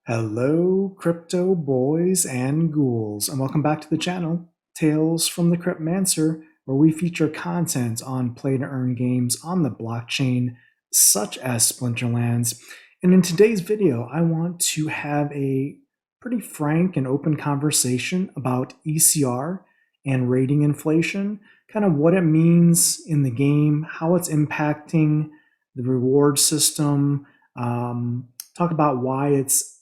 Hello, crypto boys and ghouls, and welcome back to the channel, Tales from the Cryptmancer, where we feature content on play-to-earn games on the blockchain, such as Splinterlands. And in today's video, I want to have a pretty frank and open conversation about ECR and rating inflation, kind of what it means in the game, how it's impacting the reward system, talk about why it's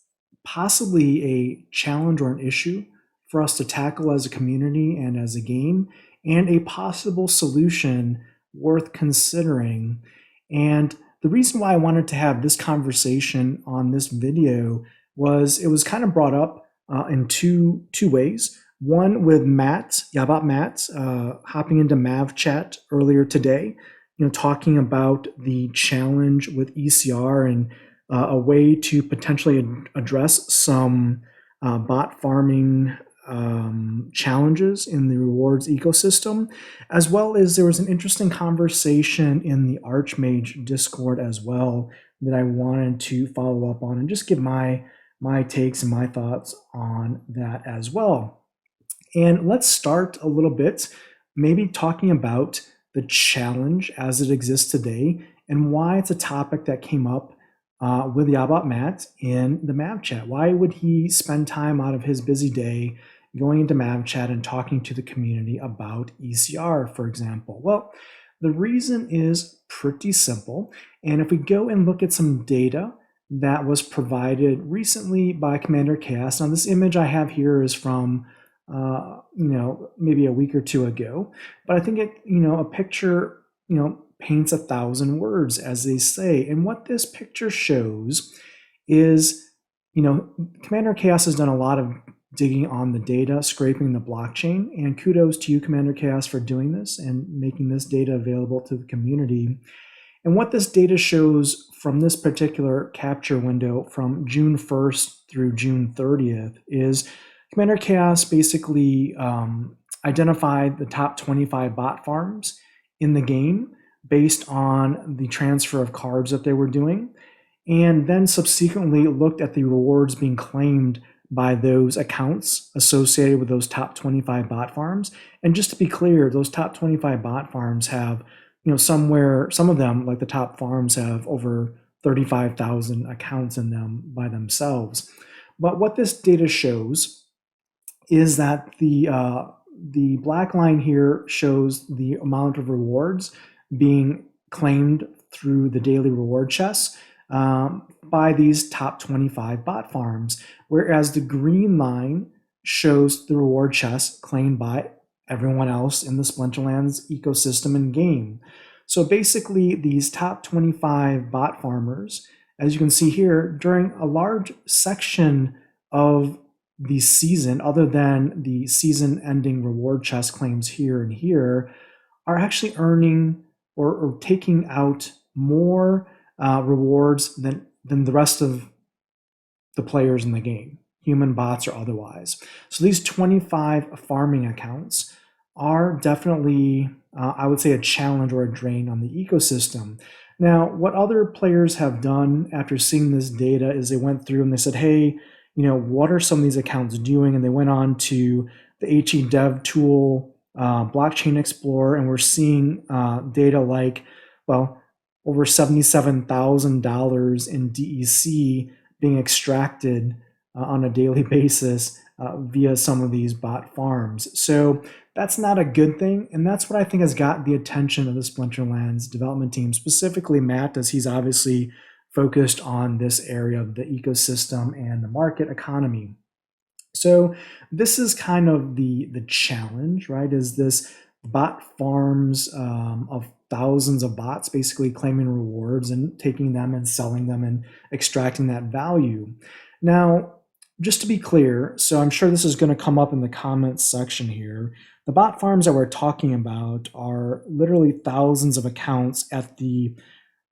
possibly a challenge or an issue for us to tackle as a community and as a game, and a possible solution worth considering. And the reason why I wanted to have this conversation on this video was it was kind of brought up in two ways. One with Matt, Yabat Matt, hopping into Mav chat earlier today, talking about the challenge with ECR and a way to potentially address some bot farming challenges in the rewards ecosystem, as well as there was an interesting conversation in the Archmage Discord as well that I wanted to follow up on and just give my takes and my thoughts on that as well. And let's start a little bit, maybe talking about the challenge as it exists today and why it's a topic that came up with Yabat Matt in the Mav chat. Why would he spend time out of his busy day going into Mav chat and talking to the community about ECR, for example? Well, the reason is pretty simple. And if we go and look at some data that was provided recently by Commander Chaos, now this image I have here is from maybe a week or two ago, but I think a picture, paints 1,000 words, as they say. And what this picture shows is, Commander Chaos has done a lot of digging on the data, scraping the blockchain, and kudos to you, Commander Chaos, for doing this and making this data available to the community. And what this data shows from this particular capture window from June 1st through June 30th is Commander Chaos basically identified the top 25 bot farms in the game based on the transfer of cards that they were doing, and then subsequently looked at the rewards being claimed by those accounts associated with those top 25 bot farms. And just to be clear, those top 25 bot farms have, some of them, like the top farms, have over 35,000 accounts in them by themselves. But what this data shows is that the black line here shows the amount of rewards being claimed through the daily reward chests by these top 25 bot farms, whereas the green line shows the reward chests claimed by everyone else in the Splinterlands ecosystem and game. So basically, these top 25 bot farmers, as you can see here, during a large section of the season, other than the season ending reward chest claims here and here, are actually earning or taking out more rewards than the rest of the players in the game, human bots or otherwise. So these 25 farming accounts are definitely, I would say, a challenge or a drain on the ecosystem. Now, what other players have done after seeing this data is they went through and they said, hey, what are some of these accounts doing? And they went on to the HE Dev tool, Blockchain Explorer, and we're seeing data like, well, over $77,000 in DEC being extracted on a daily basis via some of these bot farms. So that's not a good thing, and that's what I think has got the attention of the Splinterlands development team, specifically Matt, as he's obviously focused on this area of the ecosystem and the market economy. So this is kind of the challenge, right? Is this bot farms of thousands of bots basically claiming rewards and taking them and selling them and extracting that value. Now, just to be clear, so I'm sure this is going to come up in the comments section here, the bot farms that we're talking about are literally thousands of accounts at the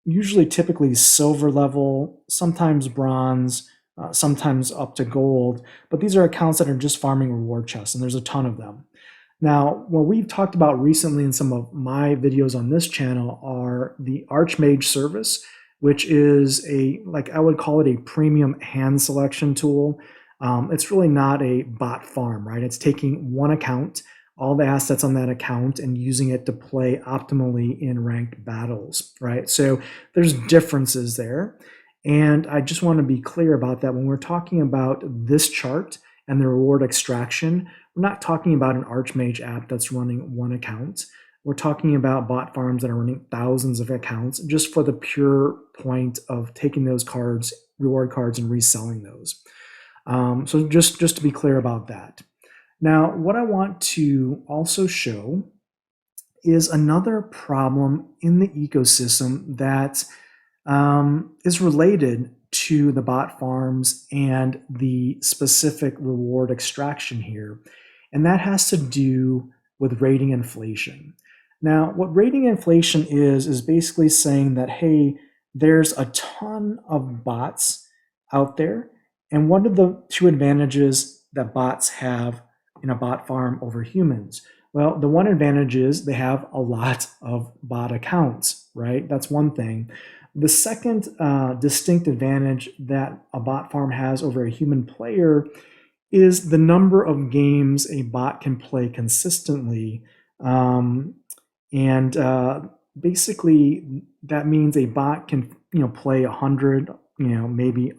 usually typically silver level, sometimes bronze, sometimes up to gold, but these are accounts that are just farming reward chests, and there's a ton of them. Now, what we've talked about recently in some of my videos on this channel are the Archmage service, which is I would call it a premium hand selection tool. It's really not a bot farm, right? It's taking one account, all the assets on that account, and using it to play optimally in ranked battles, right? So there's differences there. And I just want to be clear about that. When we're talking about this chart and the reward extraction, we're not talking about an Archmage app that's running one account. We're talking about bot farms that are running thousands of accounts just for the pure point of taking those cards, reward cards, and reselling those. So just to be clear about that. Now, what I want to also show is another problem in the ecosystem that is related to the bot farms and the specific reward extraction here. And that has to do with rating inflation. Now, what rating inflation is basically saying that, hey, there's a ton of bots out there. And what are the two advantages that bots have in a bot farm over humans? Well, the one advantage is they have a lot of bot accounts, right? That's one thing. The second distinct advantage that a bot farm has over a human player is the number of games a bot can play consistently. Basically, that means a bot can play 100, maybe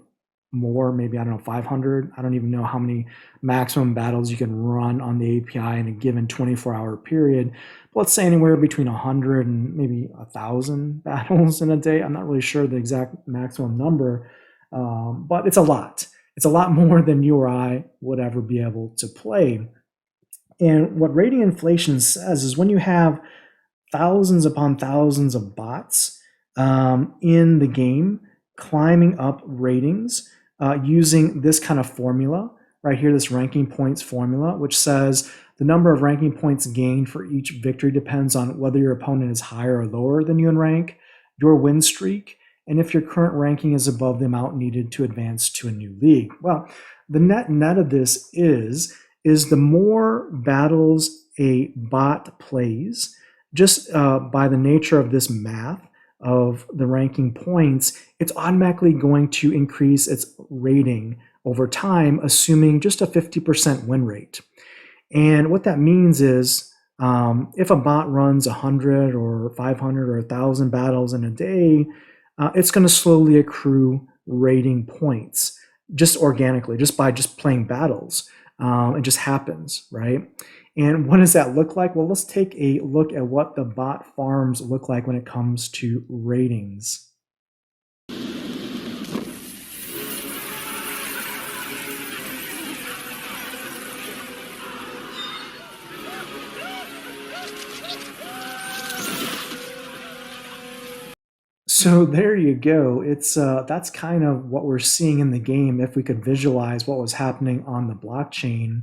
more, maybe, I don't know, 500. I don't even know how many maximum battles you can run on the API in a given 24-hour period. But let's say anywhere between 100 and maybe 1,000 battles in a day. I'm not really sure the exact maximum number, but it's a lot. It's a lot more than you or I would ever be able to play. And what rating inflation says is when you have thousands upon thousands of bots in the game climbing up ratings using this kind of formula right here, this ranking points formula, which says the number of ranking points gained for each victory depends on whether your opponent is higher or lower than you in rank, your win streak, and if your current ranking is above the amount needed to advance to a new league. Well, the net of this is the more battles a bot plays, just by the nature of this math of the ranking points, it's automatically going to increase its rating over time, assuming just a 50% win rate. And what that means is if a bot runs 100 or 500 or 1,000 battles in a day, it's going to slowly accrue rating points just organically, just by playing battles. It just happens, right? And what does that look like? Well, let's take a look at what the bot farms look like when it comes to ratings. So there you go. It's that's kind of what we're seeing in the game if we could visualize what was happening on the blockchain.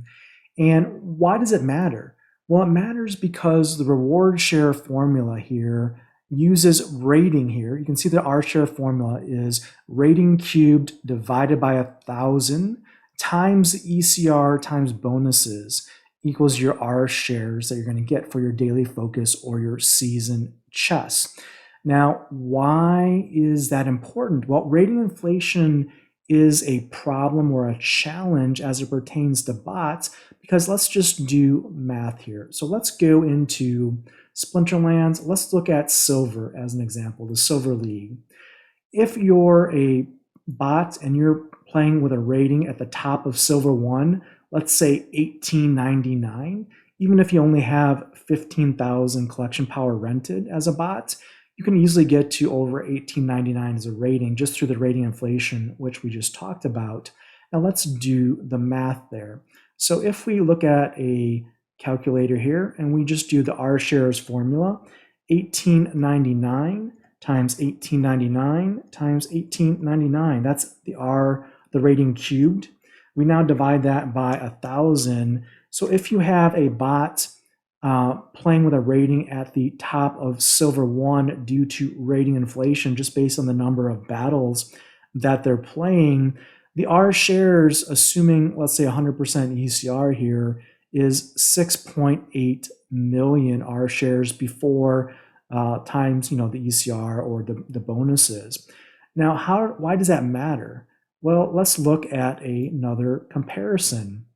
And why does it matter? Well, it matters because the reward share formula here uses rating here. You can see the R share formula is rating cubed divided by 1,000 times the ECR times bonuses equals your R shares that you're going to get for your daily focus or your season chess. Now, why is that important? Well, rating inflation is a problem or a challenge as it pertains to bots because let's just do math here. So let's go into Splinterlands. Let's look at silver as an example, the silver league. If you're a bot and you're playing with a rating at the top of silver 1, let's say 1899, even if you only have 15,000 collection power rented as a bot, you can easily get to over 1899 as a rating just through the rating inflation, which we just talked about. Now let's do the math there. So if we look at a calculator here and we just do the R shares formula, 1899 times 1899 times 1899, that's the rating cubed. We now divide that by 1,000. So if you have a bot playing with a rating at the top of silver 1 due to rating inflation, just based on the number of battles that they're playing, the R shares, assuming let's say 100% ECR here, is 6.8 million R shares before times the ECR or the bonuses. Now, why does that matter? Well, let's look at another comparison.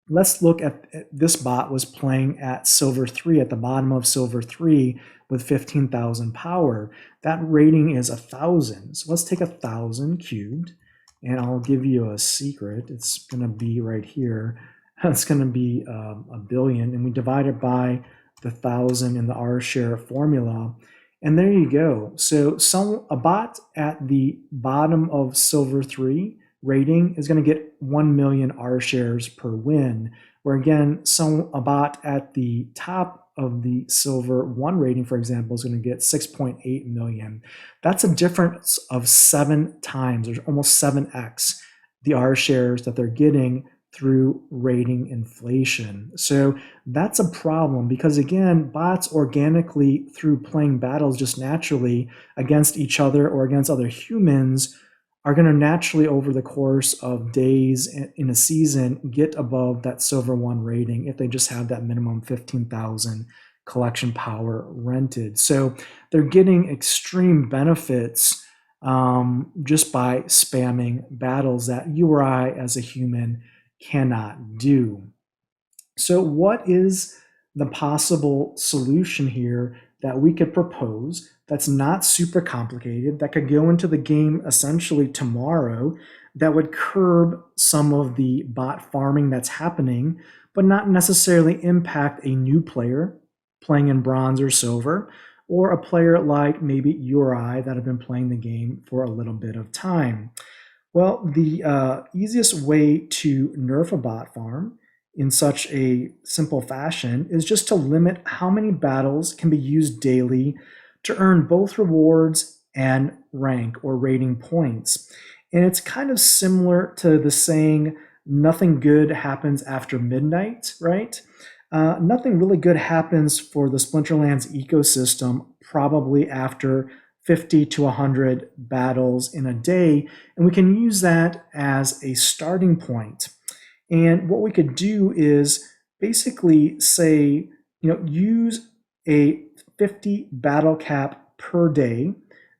Let's look at this bot was playing at silver 3, at the bottom of silver 3 with 15,000 power. That rating is 1,000. So let's take 1,000 cubed, and I'll give you a secret. It's going to be right here. It's going to be a billion, and we divide it by the 1,000 in the R share formula. And there you go. So a bot at the bottom of silver 3 rating is going to get 1 million R shares per win, where again, a bot at the top of the silver 1 rating, for example, is going to get 6.8 million. That's a difference of 7 times, or almost 7x the R shares that they're getting through rating inflation. So that's a problem because, again, bots organically, through playing battles just naturally against each other or against other humans, are going to naturally, over the course of days in a season, get above that silver 1 rating if they just have that minimum 15,000 collection power rented. So they're getting extreme benefits just by spamming battles that you or I as a human cannot do. So what is the possible solution here that we could propose that's not super complicated, that could go into the game essentially tomorrow, that would curb some of the bot farming that's happening, but not necessarily impact a new player playing in bronze or silver, or a player like maybe you or I that have been playing the game for a little bit of time? Well, the easiest way to nerf a bot farm in such a simple fashion is just to limit how many battles can be used daily to earn both rewards and rank or rating points. And it's kind of similar to the saying, nothing good happens after midnight, right? Nothing really good happens for the Splinterlands ecosystem probably after 50 to 100 battles in a day, and we can use that as a starting point. And what we could do is basically say, use a 50 battle cap per day,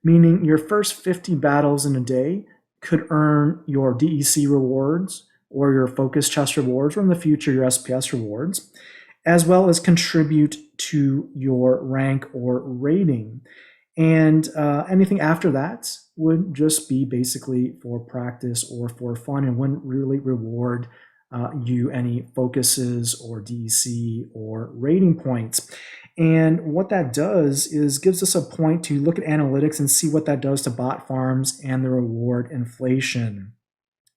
meaning your first 50 battles in a day could earn your DEC rewards or your focus chest rewards, or in the future, your SPS rewards, as well as contribute to your rank or rating. And anything after that would just be basically for practice or for fun and wouldn't really reward you any focuses or DC or rating points. And what that does is gives us a point to look at analytics and see what that does to bot farms and the reward inflation.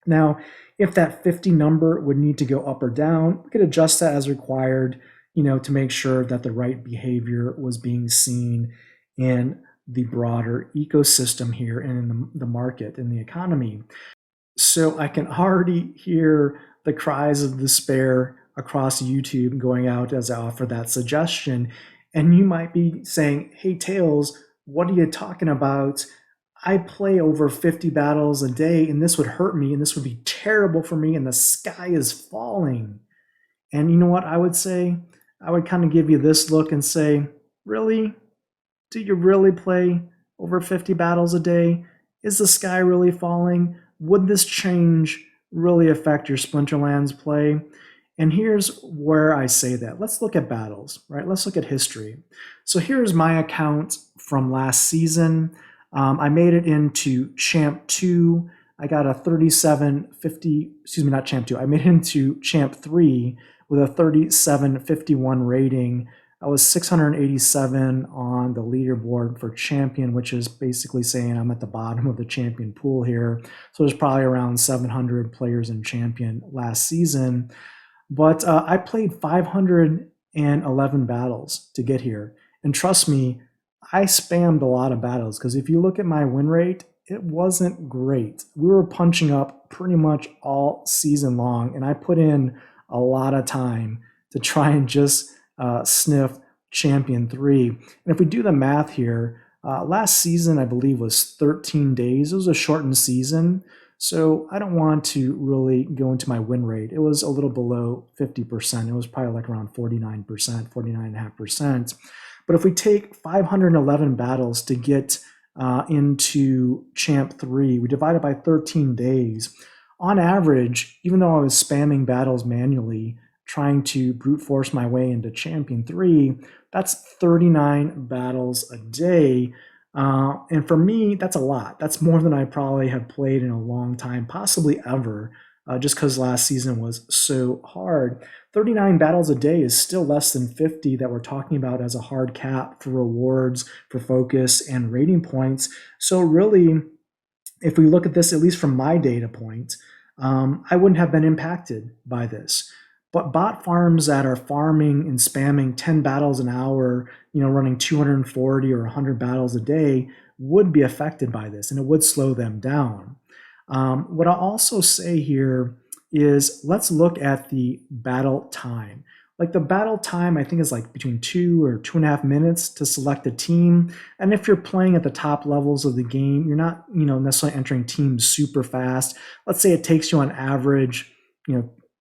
Now, if that 50 number would need to go up or down, we could adjust that as required, to make sure that the right behavior was being seen in the broader ecosystem here and in the market, in the economy. So I can already hear the cries of despair across YouTube going out as I offer that suggestion. And you might be saying, hey, Tails, what are you talking about? I play over 50 battles a day, and this would hurt me, and this would be terrible for me, and the sky is falling. And you know what I would say? I would kind of give you this look and say, really? Do you really play over 50 battles a day? Is the sky really falling? Would this change really affect your Splinterlands play? And here's where I say that. Let's look at battles, right? Let's look at history. So here's my account from last season. I made it into Champ 2. I got a 3750, not Champ 2. I made it into Champ 3 with a 3751 rating. I was 687 on the leaderboard for champion, which is basically saying I'm at the bottom of the champion pool here. So there's probably around 700 players in champion last season. But I played 511 battles to get here. And trust me, I spammed a lot of battles because if you look at my win rate, it wasn't great. We were punching up pretty much all season long, and I put in a lot of time to try and just sniff Champion 3. And if we do the math here, last season I believe was 13 days. It was a shortened season, so I don't want to really go into my win rate. It was a little below 50%. It was probably like around 49%, 49.5%. But if we take 511 battles to get into Champ 3. We divided by 13 days. On average, even though I was spamming battles manually, trying to brute force my way into Champion 3, that's 39 battles a day. And for me, that's a lot. That's more than I probably have played in a long time, possibly ever, just because last season was so hard. 39 battles a day is still less than 50 that we're talking about as a hard cap for rewards, for focus, and rating points. So, really, if we look at this, at least from my data point, I wouldn't have been impacted by this. But bot farms that are farming and spamming 10 battles an hour, running 240 or 100 battles a day, would be affected by this, and it would slow them down. What I'll also say here is let's look at the battle time. Like the battle time, I think is like between 2 or 2.5 minutes to select a team. And if you're playing at the top levels of the game, you're not, necessarily entering teams super fast. Let's say it takes you on average,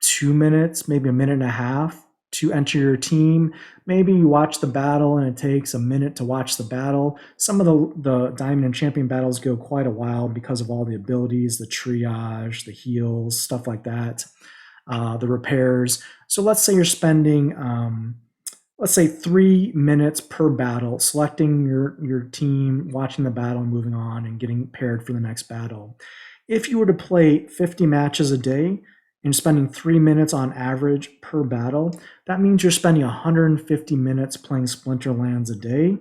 2 minutes, maybe a minute and a half to enter your team. Maybe you watch the battle and it takes a minute to watch the battle. Some of the Diamond and Champion battles go quite a while because of all the abilities, the triage, the heals, stuff like that, the repairs. So let's say you're spending, let's say 3 minutes per battle, selecting your team, watching the battle, moving on, and getting paired for the next battle. If you were to play 50 matches a day, and spending 3 minutes on average per battle, that means you're spending 150 minutes playing Splinterlands a day.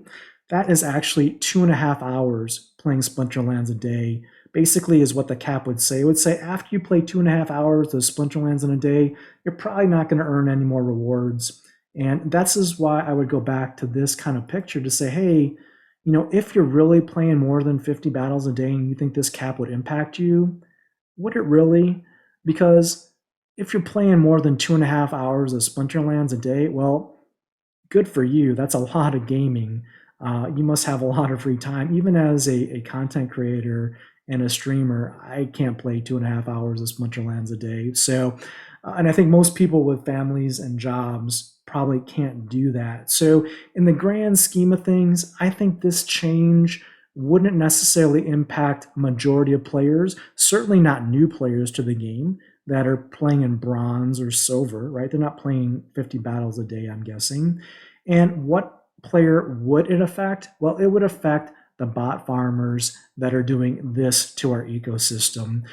That is actually 2.5 hours playing Splinterlands a day. Basically, is what the cap would say. It would say after you play 2.5 hours of Splinterlands in a day, you're probably not going to earn any more rewards. And that's is why I would go back to this kind of picture to say, hey, if you're really playing more than 50 battles a day and you think this cap would impact you, would it really? Because if you're playing more than 2.5 hours of Splinterlands a day, well, good for you. That's a lot of gaming. You must have a lot of free time. Even as a content creator and a streamer, I can't play 2.5 hours of Splinterlands a day. So, and I think most people with families and jobs probably can't do that. So, in the grand scheme of things, I think this change wouldn't necessarily impact majority of players, certainly not new players to the game that are playing in bronze or silver, right? They're not playing 50 battles a day, I'm guessing. And what player would it affect? Well, it would affect the bot farmers that are doing this to our ecosystem.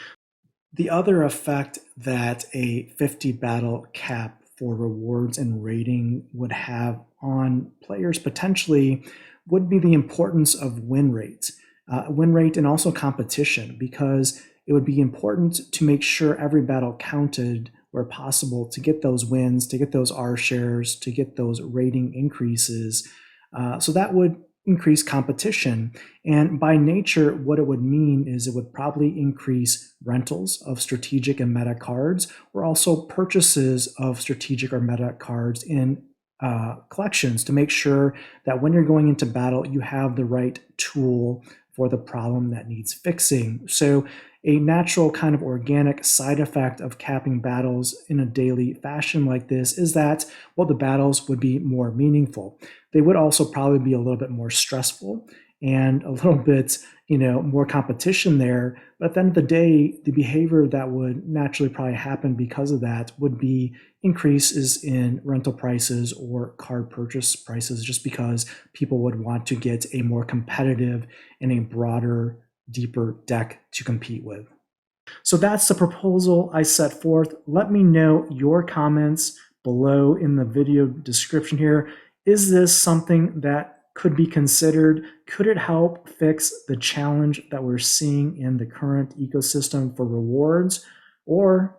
The other effect that a 50 battle cap for rewards and rating would have on players potentially would be the importance of win rate and also competition, because it would be important to make sure every battle counted where possible to get those wins, to get those R shares, to get those rating increases. So that would increase competition. And by nature, what it would mean is it would probably increase rentals of strategic and meta cards, or also purchases of strategic or meta cards in collections to make sure that when you're going into battle, you have the right tool for the problem that needs fixing. So a natural kind of organic side effect of capping battles in a daily fashion like this is that, well, the battles would be more meaningful. They would also probably be a little bit more stressful and a little bit, more competition there. But at the end of the day, the behavior that would naturally probably happen because of that would be increases in rental prices or card purchase prices, just because people would want to get a more competitive and a broader, deeper deck to compete with. So that's the proposal I set forth. Let me know your comments below in the video description here. Is this something that could be considered? Could it help fix the challenge that we're seeing in the current ecosystem for rewards? Or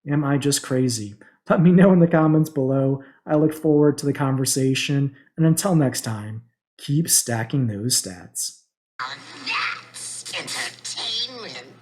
am I just crazy? Let me know in the comments below. I look forward to the conversation. And until next time, keep stacking those stats. That's entertainment.